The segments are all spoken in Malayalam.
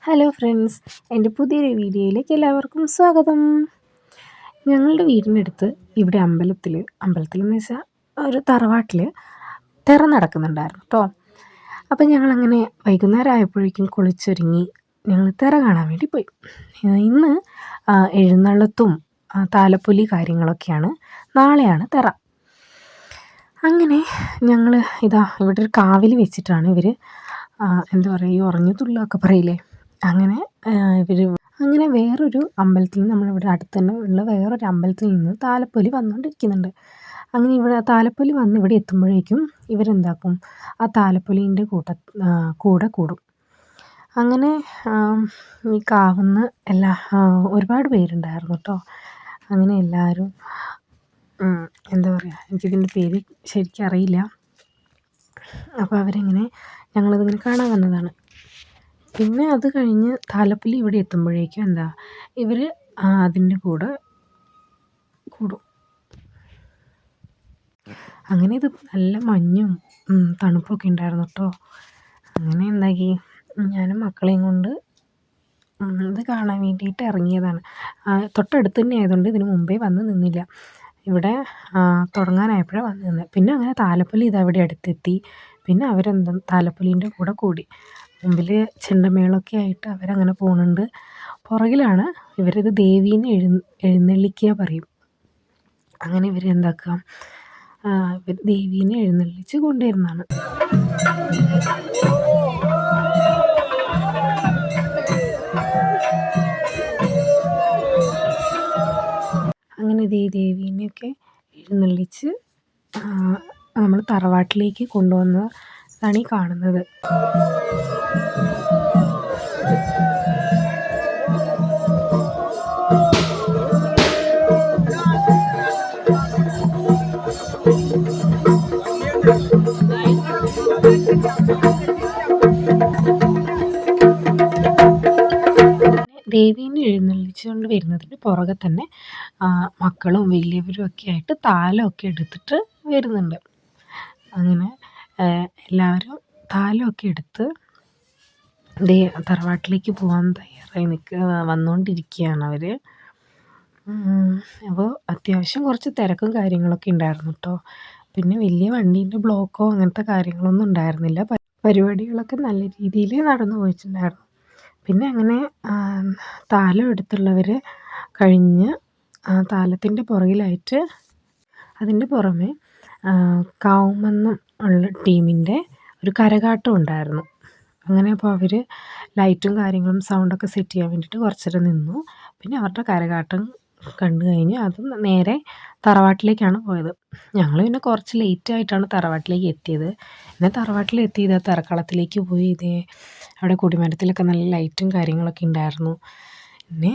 ഹലോ ഫ്രണ്ട്സ്, എൻ്റെ പുതിയൊരു വീഡിയോയിലേക്ക് എല്ലാവർക്കും സ്വാഗതം. ഞങ്ങളുടെ വീടിനടുത്ത് ഇവിടെ അമ്പലത്തിലെന്ന് വെച്ചാൽ ഒരു തറവാട്ടിൽ തിറ നടക്കുന്നുണ്ടായിരുന്നു കേട്ടോ. അപ്പം ഞങ്ങളങ്ങനെ വൈകുന്നേരം ആയപ്പോഴേക്കും കുളിച്ചൊരുങ്ങി ഞങ്ങൾ തിറ കാണാൻ വേണ്ടി പോയി. ഇന്ന് എഴുന്നള്ളത്തും താലപ്പൊലി കാര്യങ്ങളൊക്കെയാണ്. നാളെയാണ് തിറ. അങ്ങനെ ഞങ്ങൾ ഇവിടെ ഒരു കാവിൽ വെച്ചിട്ടാണ് ഇവർ എന്താ പറയുക, ഈ ഉറഞ്ഞു തുള്ളൊക്കെ പറയില്ലേ, അങ്ങനെ വേറൊരു അമ്പലത്തിൽ നിന്ന്, നമ്മളിവിടെ അടുത്ത് തന്നെ ഉള്ള വേറൊരു അമ്പലത്തിൽ നിന്ന് താലപ്പൊലി വന്നുകൊണ്ടിരിക്കുന്നുണ്ട്. അങ്ങനെ ഇവിടെ താലപ്പൊലി വന്ന് ഇവിടെ എത്തുമ്പോഴേക്കും ഇവരെന്താക്കും, ആ താലപ്പൊലീൻ്റെ കൂടെ കൂടും. അങ്ങനെ ഈ കാവുന്ന് ഒരുപാട് പേരുണ്ടായിരുന്നു കേട്ടോ. അങ്ങനെ എല്ലാവരും എന്താ പറയുക, എനിക്കിതിൻ്റെ പേര് ശരിക്കും അറിയില്ല. അപ്പോൾ അവരിങ്ങനെ ഞങ്ങളിതിങ്ങനെ കാണാൻ വന്നതാണ്. പിന്നെ അത് കഴിഞ്ഞ് താലപ്പൊലി ഇവിടെ എത്തുമ്പോഴേക്കും ഇവർ അതിൻ്റെ കൂടെ കൂടും. അങ്ങനെ ഇത് നല്ല മഞ്ഞും തണുപ്പൊക്കെ ഉണ്ടായിരുന്നു കേട്ടോ. അങ്ങനെ എന്താക്കി, ഞാനും മക്കളെയും കൊണ്ട് ഇത് കാണാൻ വേണ്ടിയിട്ട് ഇറങ്ങിയതാണ്. തൊട്ടടുത്ത് തന്നെ ആയതുകൊണ്ട് ഇതിന് മുമ്പേ വന്ന് നിന്നില്ല. ഇവിടെ തുടങ്ങാനായപ്പോഴാണ് വന്ന് നിന്നത്. പിന്നെ അങ്ങനെ താലപ്പൊലി അവിടെ അടുത്തെത്തി. പിന്നെ താലപ്പൊലീൻ്റെ കൂടെ കൂടി. മുമ്പിൽ ചെണ്ടമേളമൊക്കെ ആയിട്ട് അവരങ്ങനെ പോകുന്നുണ്ട്. പുറകിലാണ് ഇവരിത് ദേവീനെ എഴുന്നള്ളിക്കുക പറയും. അങ്ങനെ ഇവർ ദേവീനെ എഴുന്നള്ളിച്ച് കൊണ്ടുവരുന്നതാണ്. അങ്ങനെ ദേവീനെയൊക്കെ എഴുന്നള്ളിച്ച് നമ്മൾ തറവാട്ടിലേക്ക് കൊണ്ടുവന്നതാണ് ഈ കാണുന്നത്. ദേവീനെ എഴുന്നള്ളിച്ചുകൊണ്ട് വരുന്നതിന് പുറകെ തന്നെ മക്കളും വലിയവരും ഒക്കെ ആയിട്ട് താലമൊക്കെ എടുത്തിട്ട് വരുന്നുണ്ട്. അങ്ങനെ എല്ലാവരും താലമൊക്കെ എടുത്ത് തറവാട്ടിലേക്ക് പോകാൻ തയ്യാറായി വന്നുകൊണ്ടിരിക്കുകയാണ് അവർ. അപ്പോൾ അത്യാവശ്യം കുറച്ച് തിരക്കും കാര്യങ്ങളൊക്കെ ഉണ്ടായിരുന്നു കേട്ടോ. പിന്നെ വലിയ വണ്ടീൻ്റെ ബ്ലോക്കോ അങ്ങനത്തെ കാര്യങ്ങളൊന്നും ഉണ്ടായിരുന്നില്ല. പരിപാടികളൊക്കെ നല്ല രീതിയിൽ നടന്നു പോയിട്ടുണ്ടായിരുന്നു. പിന്നെ അങ്ങനെ താലം എടുത്തുള്ളവർ കഴിഞ്ഞ് താലത്തിൻ്റെ പുറകിലായിട്ട് അതിൻ്റെ പുറമെ കാവുമെന്നും ഉള്ള ടീമിൻ്റെ ഒരു കരകാട്ടം ഉണ്ടായിരുന്നു. അങ്ങനെ അപ്പോൾ അവർ ലൈറ്റും കാര്യങ്ങളും സൗണ്ടൊക്കെ സെറ്റ് ചെയ്യാൻ വേണ്ടിയിട്ട് കുറച്ചേരം നിന്നു. പിന്നെ അവരുടെ കരകാട്ടം കണ്ടു കഴിഞ്ഞ് അത് നേരെ തറവാട്ടിലേക്കാണ് പോയത്. ഞങ്ങൾ പിന്നെ കുറച്ച് ലേറ്റായിട്ടാണ് തറവാട്ടിലേക്ക് എത്തിയത്. പിന്നെ തറവാട്ടിലെത്തി തറക്കളത്തിലേക്ക് പോയി. അവിടെ കൊടിമരത്തിലൊക്കെ നല്ല ലൈറ്റും കാര്യങ്ങളൊക്കെ ഉണ്ടായിരുന്നു. പിന്നെ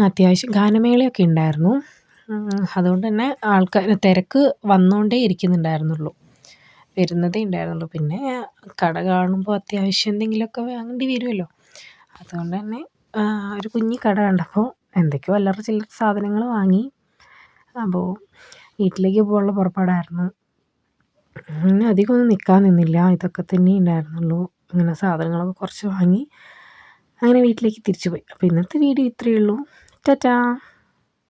അത്യാവശ്യം ഗാനമേളയൊക്കെ ഉണ്ടായിരുന്നു. അതുകൊണ്ട് തന്നെ തിരക്ക് വന്നുകൊണ്ടേ ഇരിക്കുന്നുണ്ടായിരുന്നുള്ളൂ, വരുന്നതേ ഉണ്ടായിരുന്നുള്ളൂ. പിന്നെ കട കാണുമ്പോൾ അത്യാവശ്യം എന്തെങ്കിലുമൊക്കെ വാങ്ങേണ്ടി വരുമല്ലോ. അതുകൊണ്ട് തന്നെ ഒരു കുഞ്ഞി കട കണ്ടപ്പോൾ എന്തൊക്കെയോ അല്ലറ ചില്ലറ സാധനങ്ങൾ വാങ്ങി. അപ്പോൾ വീട്ടിലേക്ക് പോകാനുള്ള പുറപ്പാടായിരുന്നു. പിന്നെ അധികമൊന്നും നിൽക്കാൻ നിന്നില്ല, ഇതൊക്കെ തന്നെ ഉണ്ടായിരുന്നുള്ളൂ. അങ്ങനെ സാധനങ്ങളൊക്കെ കുറച്ച് വാങ്ങി അങ്ങനെ വീട്ടിലേക്ക് തിരിച്ചു പോയി. അപ്പോൾ ഇന്നത്തെ വീഡിയോ ഇത്രയേ ഉള്ളൂ. ടാറ്റാ.